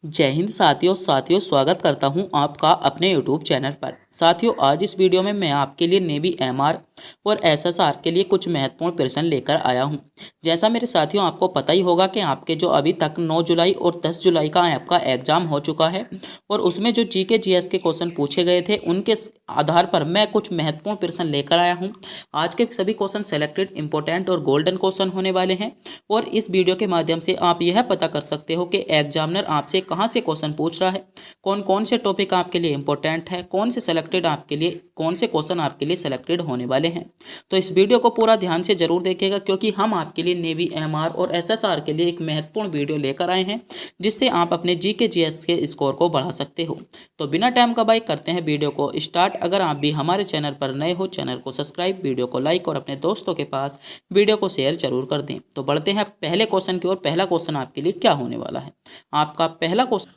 जय हिंद साथियों स्वागत करता हूं आपका अपने यूट्यूब चैनल पर। साथियों, आज इस वीडियो में मैं आपके लिए नेवी एमआर और एसएसआर के लिए कुछ महत्वपूर्ण प्रश्न लेकर आया हूं। जैसा मेरे साथियों आपको पता ही होगा कि आपके जो अभी तक 9 जुलाई और 10 जुलाई का आपका एग्जाम हो चुका है और उसमें जो जीके जीएस के क्वेश्चन पूछे गए थे उनके आधार पर मैं कुछ महत्वपूर्ण प्रश्न लेकर आया हूँ। आज के सभी क्वेश्चन सेलेक्टेड, इंपॉर्टेंट और गोल्डन क्वेश्चन होने वाले हैं और इस वीडियो के माध्यम से आप यह पता कर सकते हो कि एग्जामिनर आपसे कहाँ से क्वेश्चन पूछ रहा है, कौन कौन से टॉपिक आपके लिए इंपॉर्टेंट है, कौन से सेलेक्टेड आपके लिए, कौन से क्वेश्चन आपके लिए सेलेक्टेड होने वाले हैं। तो इस वीडियो को पूरा ध्यान से जरूर देखिएगा, क्योंकि हम आपके लिए नेवी एमआर और एसएसआर के लिए एक महत्वपूर्ण वीडियो लेकर आए हैं जिससे आप अपने जीके जीएस के स्कोर को बढ़ा सकते हो। तो बिना टाइम गवाए करते हैं वीडियो को स्टार्ट। अगर आप भी हमारे चैनल पर नए हो, चैनल को सब्सक्राइब, वीडियो को लाइक और अपने दोस्तों के पास वीडियो को शेयर जरूर कर दें। तो बढ़ते हैं पहले क्वेश्चन की ओर। पहला क्वेश्चन आपके लिए क्या होने वाला है? आपका पहला क्वेश्चन,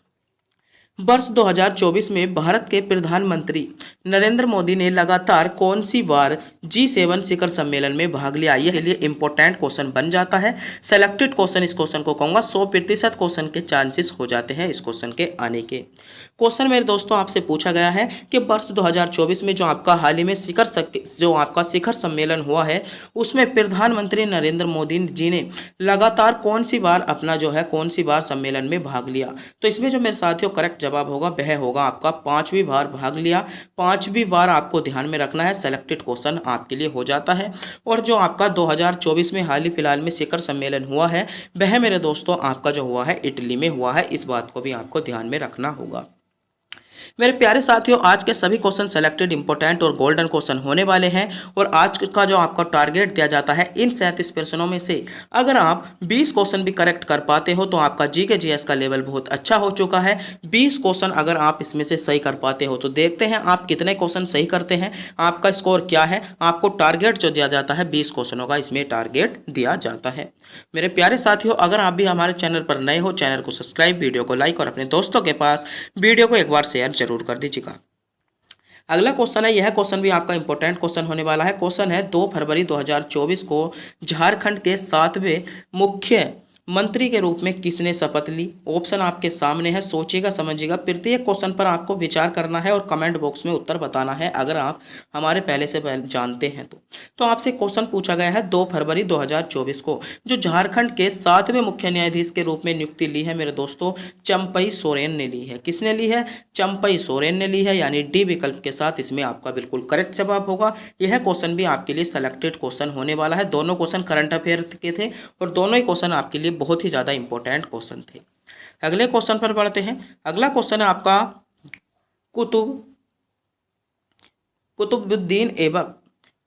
वर्ष 2024 में भारत के प्रधानमंत्री नरेंद्र मोदी ने लगातार कौन सी बार G7 शिखर सम्मेलन में भाग लिया? ये के लिए इंपॉर्टेंट क्वेश्चन बन जाता है। सेलेक्टेड क्वेश्चन इस क्वेश्चन को कहूँगा 100% क्वेश्चन के चांसेस हो जाते हैं इस क्वेश्चन के आने के। क्वेश्चन मेरे दोस्तों आपसे पूछा गया है कि वर्ष 2024 में जो आपका हाल ही में शिखर सम्मेलन हुआ है उसमें प्रधानमंत्री नरेंद्र मोदी जी ने लगातार कौन सी बार अपना कौन सी बार सम्मेलन में भाग लिया? तो इसमें जो मेरे साथियों करेक्ट जवाब होगा वह होगा आपका 5वीं बार भाग लिया। 5वीं बार आपको ध्यान में रखना है, सेलेक्टेड क्वेश्चन आपके लिए हो जाता है। और जो आपका 2024 में हाल ही फिलहाल में शिखर सम्मेलन हुआ है वह मेरे दोस्तों आपका जो हुआ है इटली में हुआ है। इस बात को भी आपको ध्यान में रखना होगा। मेरे प्यारे साथियों, आज के सभी क्वेश्चन सेलेक्टेड, इंपॉर्टेंट और गोल्डन क्वेश्चन होने वाले हैं और आज का जो आपका टारगेट दिया जाता है इन 37 प्रश्नों में से अगर आप 20 क्वेश्चन भी करेक्ट कर पाते हो तो आपका जीके जीएस का लेवल बहुत अच्छा हो चुका है। 20 क्वेश्चन अगर आप इसमें से सही कर पाते हो तो देखते हैं आप कितने क्वेश्चन सही करते हैं, आपका स्कोर क्या है। आपको टारगेट जो दिया जाता है 20 क्वेश्चनों का इसमें टारगेट दिया जाता है। मेरे प्यारे साथियों, अगर आप भी हमारे चैनल पर नए हो, चैनल को सब्सक्राइब, वीडियो को लाइक और अपने दोस्तों के पास वीडियो को एक बार शेयर जरूर कर दीजिएगा। अगला क्वेश्चन है, यह क्वेश्चन भी आपका इंपॉर्टेंट क्वेश्चन होने वाला है। क्वेश्चन है 2 फरवरी 2024 को झारखंड के 7वें मुख्य मंत्री के रूप में किसने शपथ ली? ऑप्शन आपके सामने है, सोचिएगा समझिएगा। प्रत्येक क्वेश्चन पर आपको विचार करना है और कमेंट बॉक्स में उत्तर बताना है अगर आप हमारे पहले से जानते हैं तो आपसे क्वेश्चन पूछा गया है 2 फरवरी 2024 को जो झारखंड के 7वें मुख्य न्यायाधीश के रूप में नियुक्ति ली है मेरे दोस्तों चंपई सोरेन ने ली है। किसने ली है? चंपई सोरेन ने ली है, यानी डी विकल्प के साथ इसमें आपका बिल्कुल करेक्ट जवाब होगा। यह क्वेश्चन भी आपके लिए सेलेक्टेड क्वेश्चन होने वाला है। दोनों क्वेश्चन करंट अफेयर के थे और दोनों ही क्वेश्चन आपके लिए बहुत ही ज़्यादा इंपॉर्टेंट क्वेश्चन थे। अगले क्वेश्चन पर बढ़ते हैं। अगला क्वेश्चन है आपका कुतुबुद्दीन ऐबक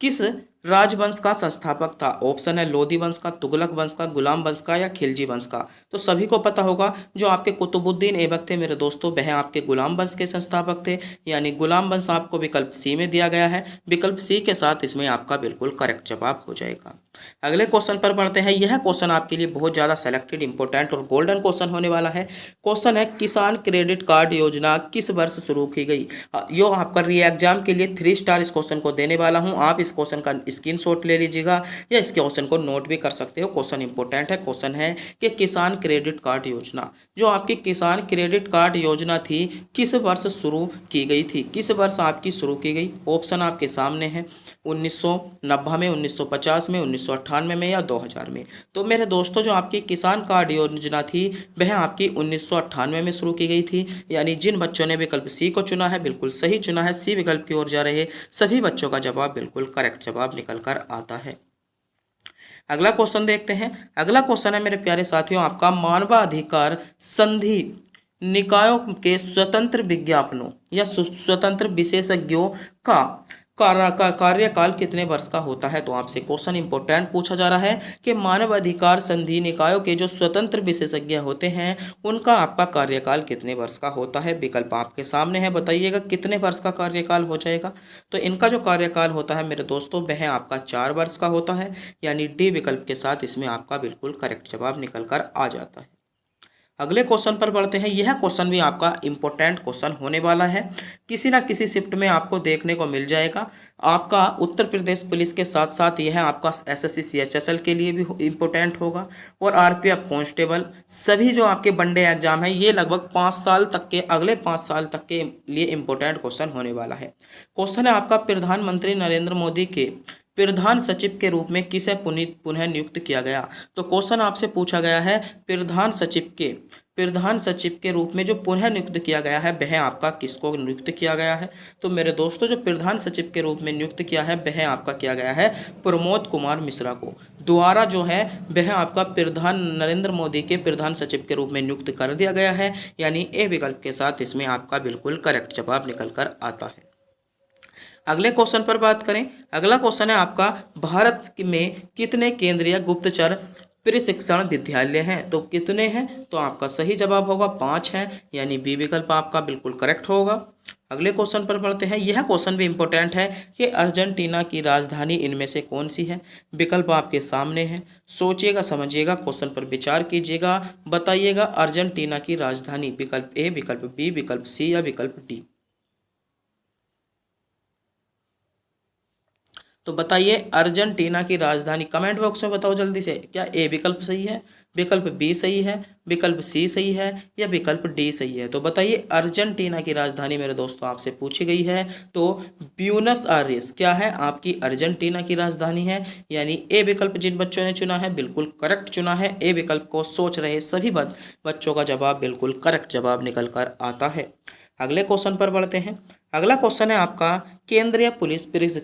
किस राजवंश का संस्थापक था? ऑप्शन है लोधी वंश का, तुगलक वंश का, गुलाम वंश का या खिलजी वंश का। तो सभी को पता होगा जो आपके कुतुबुद्दीन ऐबक थे मेरे दोस्तों वह आपके गुलाम वंश के संस्थापक थे, यानी गुलाम वंश आपको विकल्प सी में दिया गया है। विकल्प सी के साथ इसमें आपका बिल्कुल करेक्ट जवाब हो जाएगा। अगले क्वेश्चन पर बढ़ते हैं। यह क्वेश्चन आपके लिए बहुत ज़्यादा सेलेक्टेड, इंपॉर्टेंट और गोल्डन क्वेश्चन होने वाला है। क्वेश्चन है किसान क्रेडिट कार्ड योजना किस वर्ष शुरू की गई? यो आपका री एग्जाम के लिए 3 स्टार इस क्वेश्चन को देने वाला हूं। आप इस क्वेश्चन का स्क्रीनशॉट ले लीजिएगा या इस क्वेश्चन को नोट भी कर सकते हो। क्वेश्चन इंपॉर्टेंट है। क्वेश्चन है कि किसान क्रेडिट कार्ड योजना, जो आपकी किसान क्रेडिट कार्ड योजना थी किस वर्ष शुरू की गई थी? किस वर्ष आपकी शुरू की गई? ऑप्शन आपके सामने है 1990 में, 1950 में, 1998 में या 2000 में। तो मेरे दोस्तों जो आपकी किसान कार्ड योजना थी वह आपकी 1998 में शुरू की गई थी, यानी जिन बच्चों ने विकल्प सी को चुना है बिल्कुल सही चुना है। सी विकल्प की ओर जा रहे सभी बच्चों का जवाब बिल्कुल करेक्ट जवाब निकल कर आता है। अगला क्वेश्चन देखते हैं। अगला क्वेश्चन है मेरे प्यारे साथियों आपका मानवाधिकार संधि निकायों के स्वतंत्र विज्ञापनों या स्वतंत्र विशेषज्ञों का कार्यकाल कितने वर्ष का होता है? तो आपसे क्वेश्चन इंपॉर्टेंट पूछा जा रहा है कि मानव अधिकार संधि निकायों के जो स्वतंत्र विशेषज्ञ होते हैं उनका आपका कार्यकाल कितने वर्ष का होता है? विकल्प आपके सामने है, बताइएगा कितने वर्ष का कार्यकाल हो जाएगा। तो इनका जो कार्यकाल होता है मेरे दोस्तों वह आपका 4 वर्ष का होता है, यानी डी विकल्प के साथ इसमें आपका बिल्कुल करेक्ट जवाब निकल कर आ जाता है। अगले क्वेश्चन पर बढ़ते हैं। यह क्वेश्चन भी आपका इम्पोर्टेंट क्वेश्चन होने वाला है, किसी ना किसी शिफ्ट में आपको देखने को मिल जाएगा। आपका उत्तर प्रदेश पुलिस के साथ साथ यह आपका एसएससी सीएचएसएल के लिए भी इम्पोर्टेंट होगा, और आरपीएफ कांस्टेबल, सभी जो आपके वनडे एग्जाम है ये लगभग 5 साल तक के, अगले 5 साल तक के लिए इम्पोर्टेंट क्वेश्चन होने वाला है। क्वेश्चन है आपका, प्रधानमंत्री नरेंद्र मोदी के प्रधान सचिव के रूप में किसे पुनः नियुक्त किया गया। तो क्वेश्चन आपसे पूछा गया है, प्रधान सचिव के रूप में जो पुनः नियुक्त किया गया है वह आपका किसको नियुक्त किया गया है। तो मेरे दोस्तों, जो प्रधान सचिव के रूप में नियुक्त किया है वह आपका किया गया है प्रमोद कुमार मिश्रा को द्वारा जो है वह आपका प्रधान नरेंद्र मोदी के प्रधान सचिव के रूप में नियुक्त कर दिया गया है, यानी ए विकल्प के साथ इसमें आपका बिल्कुल करेक्ट जवाब निकल कर आता है। अगले क्वेश्चन पर बात करें। अगला क्वेश्चन है आपका, भारत में कितने केंद्रीय गुप्तचर प्रशिक्षण विद्यालय हैं। तो कितने हैं, तो आपका सही जवाब होगा 5 हैं, यानी बी विकल्प आपका बिल्कुल करेक्ट होगा। अगले क्वेश्चन पर पढ़ते हैं। यह क्वेश्चन भी इंपॉर्टेंट है कि अर्जेंटीना की राजधानी इनमें से कौन सी है। विकल्प आपके सामने हैं, सोचिएगा समझिएगा, क्वेश्चन पर विचार कीजिएगा, बताइएगा अर्जेंटीना की राजधानी विकल्प ए, विकल्प बी, विकल्प सी या विकल्प डी। तो बताइए अर्जेंटीना की राजधानी, कमेंट बॉक्स में बताओ जल्दी से, क्या ए विकल्प सही है, विकल्प बी सही है, विकल्प सी सही है या विकल्प डी सही है। तो बताइए अर्जेंटीना की राजधानी मेरे दोस्तों आपसे पूछी गई है, तो ब्यूनस आयर्स क्या है आपकी अर्जेंटीना की राजधानी है, यानी ए विकल्प जिन बच्चों ने चुना है बिल्कुल करेक्ट चुना है। ए विकल्प को सोच रहे सभी बच्चों का जवाब बिल्कुल करेक्ट जवाब निकल कर आता है। अगले क्वेश्चन पर बढ़ते हैं। अगला क्वेश्चन है आपका, केंद्रीय पुलिस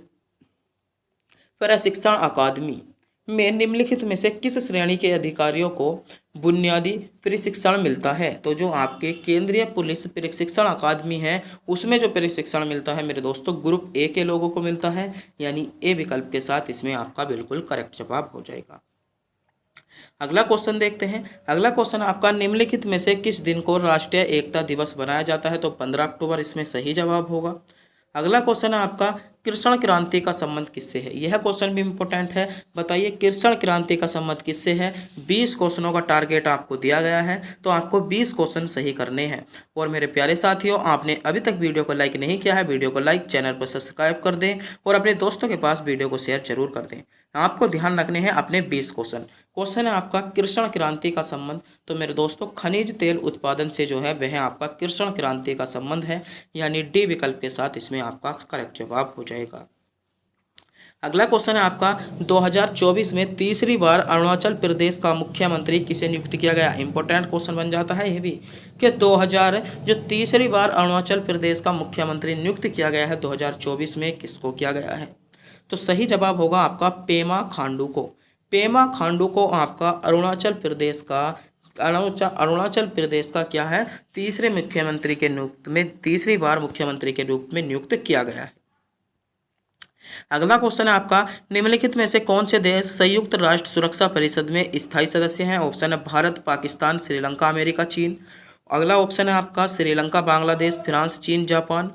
प्रशिक्षण अकादमी में निम्नलिखित में से किस श्रेणी के अधिकारियों को बुनियादी प्रशिक्षण मिलता है। तो जो आपके केंद्रीय पुलिस प्रशिक्षण अकादमी है उसमें जो प्रशिक्षण मिलता है मेरे दोस्तों ग्रुप ए के लोगों को मिलता है, यानी ए विकल्प के साथ इसमें आपका बिल्कुल करेक्ट जवाब हो जाएगा। अगला क्वेश्चन देखते हैं। अगला क्वेश्चन आपका, निम्नलिखित में से किस दिन को राष्ट्रीय एकता दिवस बनाया जाता है। तो 15 अक्टूबर इसमें सही जवाब होगा। अगला क्वेश्चन है आपका, कृष्ण क्रांति का संबंध किससे है। यह क्वेश्चन भी इंपॉर्टेंट है, बताइए कृष्ण क्रांति का संबंध किससे है। 20 क्वेश्चनों का टारगेट आपको दिया गया है, तो आपको 20 क्वेश्चन सही करने हैं। और मेरे प्यारे साथियों, आपने अभी तक वीडियो को लाइक नहीं किया है, वीडियो को लाइक, चैनल पर सब्सक्राइब कर दें और अपने दोस्तों के पास वीडियो को शेयर जरूर कर दें। आपको ध्यान रखने हैं अपने 20 क्वेश्चन। क्वेश्चन है आपका, कृष्ण क्रांति का संबंध। तो मेरे दोस्तों खनिज तेल उत्पादन से जो है वह आपका कृष्ण क्रांति का संबंध है, यानी डी विकल्प के साथ इसमें आपका करेक्ट जवाब हो जाएगा। अगला क्वेश्चन है आपका, 2024 में तीसरी बार अरुणाचल प्रदेश का मुख्यमंत्री किसे नियुक्त किया गया। इंपॉर्टेंट क्वेश्चन बन जाता है यह भी, कि 2000 जो तीसरी बार अरुणाचल प्रदेश का मुख्यमंत्री नियुक्त किया गया है 2024 में किसको किया गया है। तो सही जवाब होगा आपका पेमा खांडू को। पेमा खांडू को आपका अरुणाचल प्रदेश का क्या है, तीसरे मुख्यमंत्री के रूप में, तीसरी बार मुख्यमंत्री के रूप में नियुक्त किया गया है। अगला क्वेश्चन है आपका, निम्नलिखित में से कौन से देश संयुक्त राष्ट्र सुरक्षा परिषद में स्थायी सदस्य हैं। ऑप्शन है भारत, पाकिस्तान, श्रीलंका, अमेरिका, चीन। अगला ऑप्शन है आपका श्रीलंका, बांग्लादेश, फ्रांस, चीन, जापान।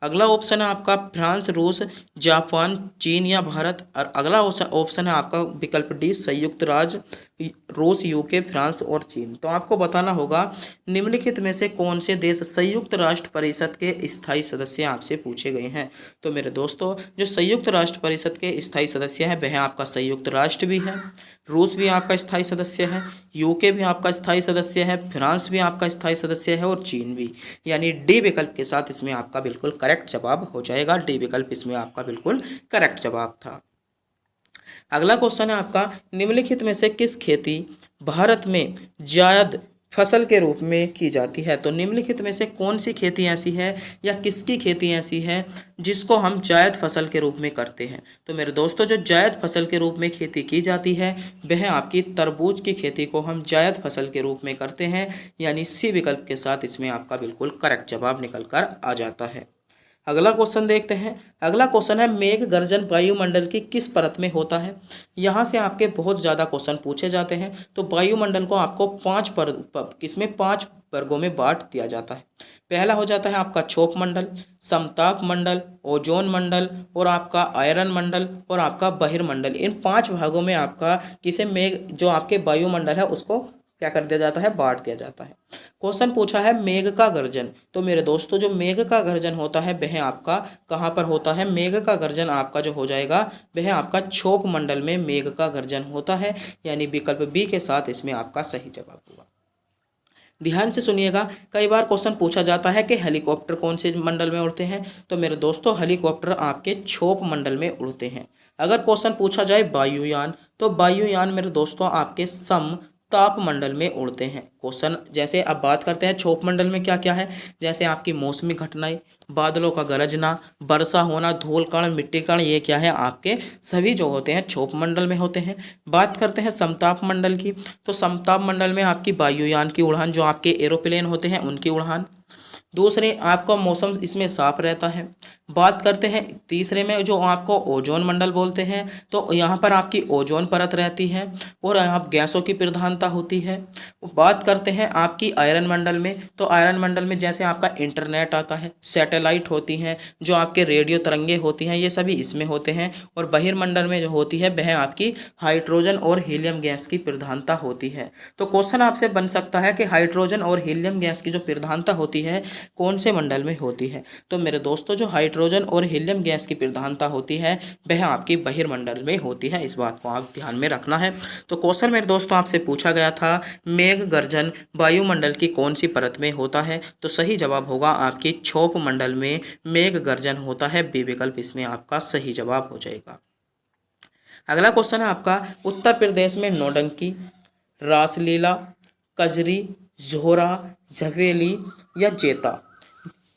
अगला ऑप्शन है आपका फ्रांस, रूस, जापान, चीन या भारत। और अगला ऑप्शन है आपका विकल्प डी, संयुक्त राज्य, रूस, यूके, फ्रांस और चीन। तो आपको बताना होगा निम्नलिखित में से कौन से देश संयुक्त राष्ट्र परिषद के स्थायी सदस्य आपसे पूछे गए हैं। तो मेरे दोस्तों जो संयुक्त राष्ट्र परिषद के स्थायी सदस्य हैं वह आपका संयुक्त राष्ट्र भी है, रूस भी आपका स्थायी सदस्य है, यूके भी आपका स्थायी सदस्य है, फ्रांस भी आपका स्थायी सदस्य है और चीन भी, यानी डी विकल्प के साथ इसमें आपका बिल्कुल करेक्ट जवाब हो जाएगा। डी विकल्प इसमें आपका बिल्कुल करेक्ट जवाब था। अगला क्वेश्चन है आपका, निम्नलिखित में से किस खेती भारत में जायद फसल के रूप में की जाती है। तो निम्नलिखित में से कौन सी खेती ऐसी है या किसकी खेती ऐसी है जिसको हम जायद फसल के रूप में करते हैं। तो मेरे दोस्तों जो जायद फसल के रूप में खेती की जाती है वह आपकी तरबूज की खेती को हम जायद फसल के रूप में करते हैं, यानी सी विकल्प के साथ इसमें आपका बिल्कुल करेक्ट जवाब निकल कर आ जाता है। अगला क्वेश्चन देखते हैं। अगला क्वेश्चन है, मेघ गर्जन वायुमंडल की किस परत में होता है। यहाँ से आपके बहुत ज़्यादा क्वेश्चन पूछे जाते हैं। तो वायुमंडल को आपको 5 वर्गों में बांट दिया जाता है। पहला हो जाता है आपका क्षोभ मंडल, समताप मंडल, ओजोन मंडल और आपका आयरन मंडल और आपका बहिर्मंडल। इन 5 भागों में आपका किसे मेघ जो आपके वायुमंडल है उसको क्या कर दिया जाता है, बांट दिया जाता है। क्वेश्चन पूछा है मेघ का गर्जन। तो मेरे दोस्तों जो मेघ का गर्जन होता है वह आपका कहाँ पर होता है, मेघ का गर्जन आपका जो हो जाएगा वह आपका क्षोभ मंडल में मेघ का गर्जन होता है, यानी विकल्प बी के साथ इसमें आपका सही जवाब होगा। ध्यान से सुनिएगा, कई बार क्वेश्चन पूछा जाता है कि हेलीकॉप्टर कौन से मंडल में उड़ते हैं। तो मेरे दोस्तों हेलीकॉप्टर आपके क्षोभ मंडल में उड़ते हैं। अगर क्वेश्चन पूछा जाए वायुयान, तो वायुयान मेरे दोस्तों आपके समताप मंडल में उड़ते हैं। क्वेश्चन जैसे अब बात करते हैं क्षोभ मंडल में क्या क्या है, जैसे आपकी मौसमी घटनाएं, बादलों का गरजना, वर्षा होना, धूल कण, मिट्टी कण, ये क्या है आपके सभी जो होते हैं क्षोभ मंडल में होते हैं। बात करते हैं समताप मंडल की, तो समताप मंडल में आपकी वायुयान की उड़ान, जो आपके एरोप्लेन होते हैं उनकी उड़ान। दूसरे आपका मौसम इसमें साफ रहता है। बात करते हैं तीसरे में जो आपको ओजोन मंडल बोलते हैं, तो यहाँ पर आपकी ओजोन परत रहती है और यहाँ गैसों की प्रधानता होती है। बात करते हैं आपकी आयरन मंडल में, तो आयरन मंडल में जैसे आपका इंटरनेट आता है, सैटेलाइट होती हैं, जो आपके रेडियो तरंगे होती हैं, ये सभी इसमें होते हैं। और बहिर्मंडल में जो होती है वह आपकी हाइड्रोजन और हीलियम गैस की प्रधानता होती है। तो क्वेश्चन आपसे बन सकता है कि हाइड्रोजन और हीलियम गैस की जो प्रधानता होती है कौन से मंडल में होती है। तो मेरे दोस्तों जो हाइड्रोजन और हीलियम गैस की प्रधानता होती है वह आपकी बहिर्मंडल में होती है, इस बात को आप ध्यान में रखना है। तो क्वेश्चन मेरे दोस्तों आपसे पूछा गया था मेघ गर्जन वायुमंडल की कौन सी परत में होता है, तो सही जवाब होगा आपकी क्षोभ मंडल में मेघ गर्जन होता है। बी विकल्प इसमें आपका सही जवाब हो जाएगा। अगला क्वेश्चन है आपका उत्तर प्रदेश में नौटंकी, रासलीला, कजरी, जोहरा, झवेली या जेता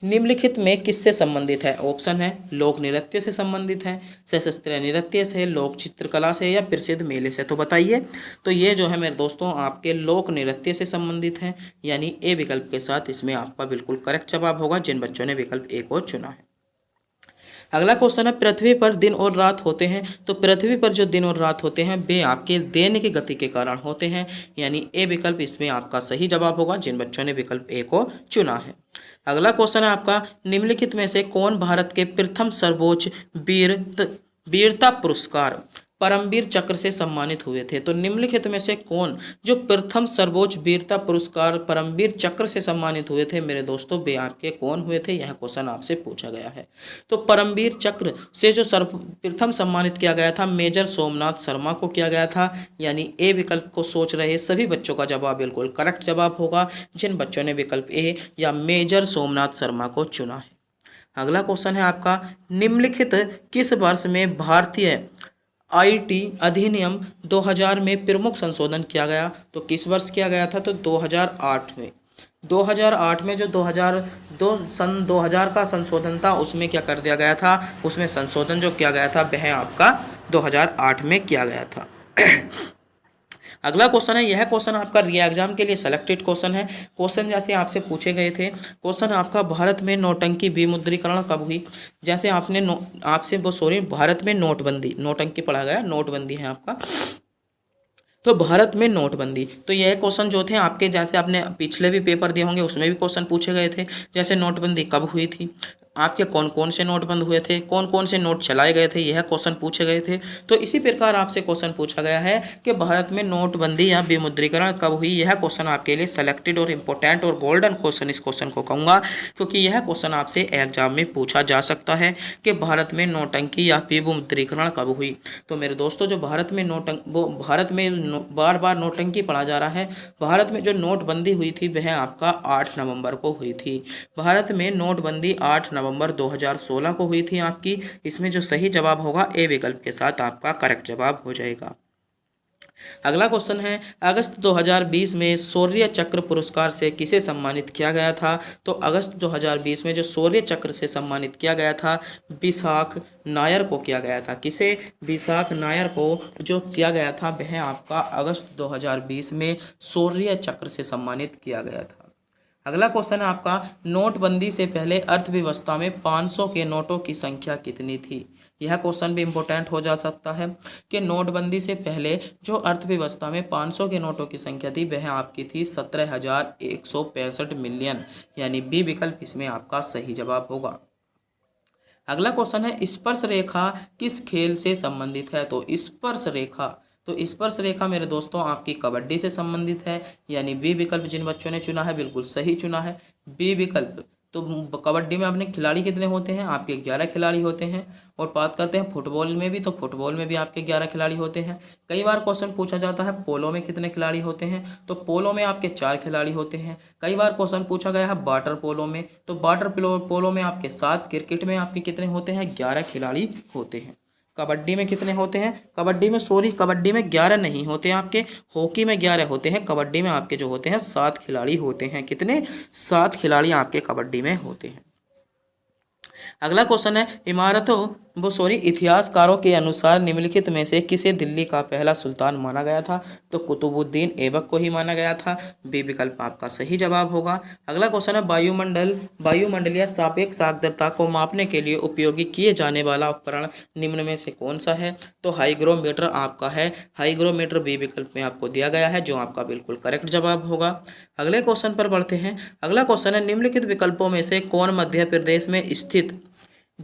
निम्नलिखित में किससे संबंधित है। ऑप्शन है लोक नृत्य से संबंधित है, सशस्त्र नृत्य से, लोक चित्रकला से या प्रसिद्ध मेले से। तो बताइए, तो ये जो है मेरे दोस्तों आपके लोक नृत्य से संबंधित है, यानी ए विकल्प के साथ इसमें आपका बिल्कुल करेक्ट जवाब होगा जिन बच्चों ने विकल्प ए को चुना है। अगला क्वेश्चन है पृथ्वी पर दिन और रात होते हैं, तो पृथ्वी पर जो दिन और रात होते हैं वे आपके दैनिक गति के कारण होते हैं, यानी ए विकल्प इसमें आपका सही जवाब होगा जिन बच्चों ने विकल्प ए को चुना है। अगला क्वेश्चन है आपका निम्नलिखित में से कौन भारत के प्रथम सर्वोच्च वीरता पुरस्कार परमवीर चक्र से सम्मानित हुए थे। तो निम्नलिखित में से कौन जो प्रथम सर्वोच्च वीरता पुरस्कार परमवीर चक्र से सम्मानित हुए थे मेरे दोस्तों, वे आपके कौन हुए थे, यह क्वेश्चन आपसे पूछा गया है। तो परमवीर चक्र से जो सर्वप्रथम सम्मानित किया गया था मेजर सोमनाथ शर्मा को किया गया था, यानी ए विकल्प को सोच रहे सभी बच्चों का जवाब बिल्कुल करेक्ट जवाब होगा जिन बच्चों ने विकल्प ए या मेजर सोमनाथ शर्मा को चुना है। अगला क्वेश्चन है आपका निम्नलिखित किस वर्ष में भारतीय आईटी अधिनियम 2000 में प्रमुख संशोधन किया गया। तो किस वर्ष किया गया था, तो 2008 में। 2008 में जो 2000 का संशोधन था उसमें क्या कर दिया गया था, उसमें संशोधन जो किया गया था वह आपका 2008 में किया गया था। अगला क्वेश्चन है, यह क्वेश्चन आपका री एग्जाम के लिए सेलेक्टेड क्वेश्चन है। क्वेश्चन जैसे आपसे पूछे गए थे, क्वेश्चन आपका भारत में नोटंकी विमुद्रीकरण कब हुई। जैसे आपने भारत में नोटबंदी, नोटंकी पढ़ा गया, नोटबंदी है आपका, तो भारत में नोटबंदी। तो यह क्वेश्चन जो थे आपके, जैसे आपने पिछले भी पेपर दिए होंगे उसमें भी क्वेश्चन पूछे गए थे, जैसे नोटबंदी कब हुई थी, आपके कौन कौन से नोट बंद हुए थे, कौन कौन से नोट चलाए गए थे, यह क्वेश्चन पूछे गए थे। तो इसी प्रकार आपसे क्वेश्चन पूछा गया है कि भारत में नोटबंदी या विमुद्रीकरण कब हुई। यह क्वेश्चन आपके लिए सेलेक्टेड और इम्पोर्टेंट और गोल्डन क्वेश्चन इस क्वेश्चन को कहूँगा, क्योंकि यह क्वेश्चन आपसे एग्जाम में पूछा जा सकता है कि भारत में नोटंकी या विमुद्रीकरण कब हुई। तो मेरे दोस्तों जो भारत में भारत में बार बार नोटंकी पढ़ा जा रहा है, भारत में जो नोटबंदी हुई थी वह आपका 8 नवंबर को हुई थी। भारत में नोटबंदी 8 नवंबर 2016 को हुई थी आपकी। इसमें जो सही जवाब होगा ए विकल्प के साथ आपका करेक्ट जवाब हो जाएगा। अगला क्वेश्चन है, अगस्त 2020 में शौर्य चक्र पुरस्कार से किसे सम्मानित किया गया था। तो अगस्त 2020 में जो शौर्य चक्र से सम्मानित किया गया था विशाख नायर को किया गया था। किसे, विशाख नायर को जो किया गया था वह आपका अगस्त 2020 में शौर्य चक्र से सम्मानित किया गया था। अगला क्वेश्चन है आपका, नोटबंदी से पहले अर्थव्यवस्था में 500 के नोटों की संख्या कितनी थी। यह क्वेश्चन भी इम्पोर्टेंट हो जा सकता है कि नोटबंदी से पहले जो अर्थव्यवस्था में 500 के नोटों की संख्या थी वह आपकी थी 17,165 मिलियन, यानी बी विकल्प इसमें आपका सही जवाब होगा। अगला क्वेश्चन है, स्पर्श रेखा किस खेल से संबंधित है। तो स्पर्श रेखा, तो स्पर्श रेखा मेरे दोस्तों आपकी कबड्डी से संबंधित है, यानी बी विकल्प जिन बच्चों ने चुना है बिल्कुल सही चुना है, बी विकल्प। तो कबड्डी में अपने खिलाड़ी कितने होते हैं? आपके 11 खिलाड़ी होते हैं। और बात करते हैं फुटबॉल में भी, तो फुटबॉल में भी आपके 11 खिलाड़ी होते हैं। कई बार क्वेश्चन पूछा जाता है पोलो में कितने खिलाड़ी होते हैं, तो पोलो में आपके 4 खिलाड़ी होते हैं। कई बार क्वेश्चन पूछा गया है वाटर पोलो में, तो वाटर पोलो में आपके 7, क्रिकेट में आपके कितने होते हैं? 11 खिलाड़ी होते हैं। कबड्डी में कितने होते हैं? कबड्डी में 11 नहीं होते आपके, हॉकी में 11 होते हैं। कबड्डी में आपके जो होते हैं 7 खिलाड़ी होते हैं। कितने? 7 खिलाड़ी आपके कबड्डी में होते हैं। अगला क्वेश्चन है इतिहासकारों के अनुसार निम्नलिखित में से किसे दिल्ली का पहला सुल्तान माना गया था? तो कुतुबुद्दीन ऐबक को ही माना गया था। बी विकल्प आपका सही जवाब होगा। अगला क्वेश्चन है वायुमंडलीय सापेक्ष आर्द्रता को मापने के लिए उपयोगी किए जाने वाला उपकरण निम्न में से कौन सा है? तो हाईग्रोमीटर आपका है। हाईग्रोमीटर बी विकल्प में आपको दिया गया है, जो आपका बिल्कुल करेक्ट जवाब होगा। अगले क्वेश्चन पर बढ़ते हैं। अगला क्वेश्चन है निम्नलिखित विकल्पों में से कौन मध्य प्रदेश में स्थित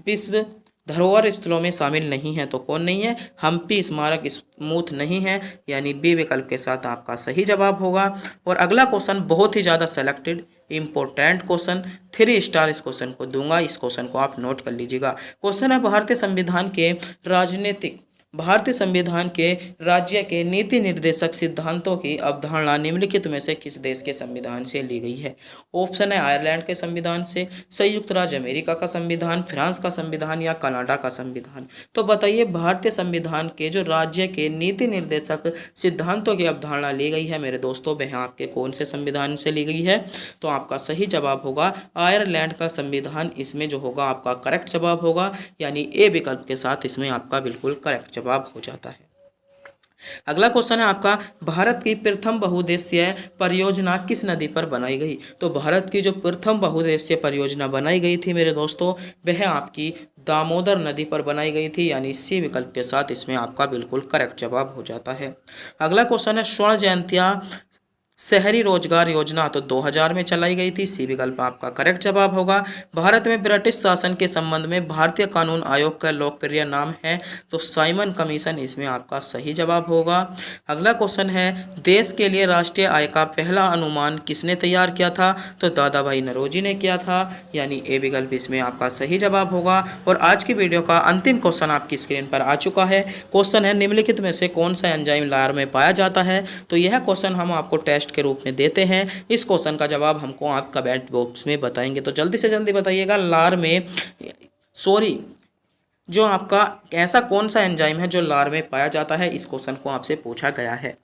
विश्व धरोहर स्थलों में शामिल नहीं है? तो कौन नहीं है? हम्पी स्मारक स्मूथ नहीं है, यानी बी विकल्प के साथ आपका सही जवाब होगा। और अगला क्वेश्चन बहुत ही ज़्यादा सेलेक्टेड इंपॉर्टेंट क्वेश्चन, 3 स्टार इस क्वेश्चन को दूंगा, इस क्वेश्चन को आप नोट कर लीजिएगा। क्वेश्चन है भारतीय संविधान के राज्य के नीति निर्देशक सिद्धांतों की अवधारणा निम्नलिखित में से किस देश के संविधान से ली गई है? ऑप्शन है आयरलैंड के संविधान से, संयुक्त राज्य अमेरिका का संविधान, फ्रांस का संविधान या कनाडा का संविधान। तो बताइए भारतीय संविधान के जो राज्य के नीति निर्देशक सिद्धांतों की अवधारणा ली गई है मेरे दोस्तों, वह आपके कौन से संविधान से ली गई है? तो आपका सही जवाब होगा आयरलैंड का संविधान। इसमें जो होगा आपका करेक्ट जवाब होगा, यानी ए विकल्प के साथ इसमें आपका बिल्कुल करेक्ट जवाब हो जाता है। अगला क्वेश्चन है आपका भारत की प्रथम बहुउद्देशीय परियोजना किस नदी पर बनाई गई? तो भारत की जो प्रथम बहुउद्देशीय परियोजना बनाई गई थी मेरे दोस्तों, वह आपकी दामोदर नदी पर बनाई गई थी, यानी सी विकल्प के साथ इसमें आपका बिल्कुल करेक्ट जवाब हो जाता है। अगला क्वेश्चन है स्वर्ण जयंतिया शहरी रोजगार योजना तो 2000 में चलाई गई थी, सी विकल्प आपका करेक्ट जवाब होगा। भारत में ब्रिटिश शासन के संबंध में भारतीय कानून आयोग का लोकप्रिय नाम है, तो साइमन कमीशन इसमें आपका सही जवाब होगा। अगला क्वेश्चन है देश के लिए राष्ट्रीय आय का पहला अनुमान किसने तैयार किया था? तो दादा भाई नौरोजी ने किया था, यानी ए विकल्प इसमें आपका सही जवाब होगा। और आज की वीडियो का अंतिम क्वेश्चन आपकी स्क्रीन पर आ चुका है। क्वेश्चन है निम्नलिखित में से कौन सा एंजाइम लार में पाया जाता है? तो यह क्वेश्चन हम आपको टेस्ट के रूप में देते हैं। इस क्वेश्चन का जवाब हमको आप कमेंट बॉक्स में बताएंगे, तो जल्दी से जल्दी बताइएगा। जो आपका ऐसा कौन सा एंजाइम है जो लार में पाया जाता है, इस क्वेश्चन को आपसे पूछा गया है।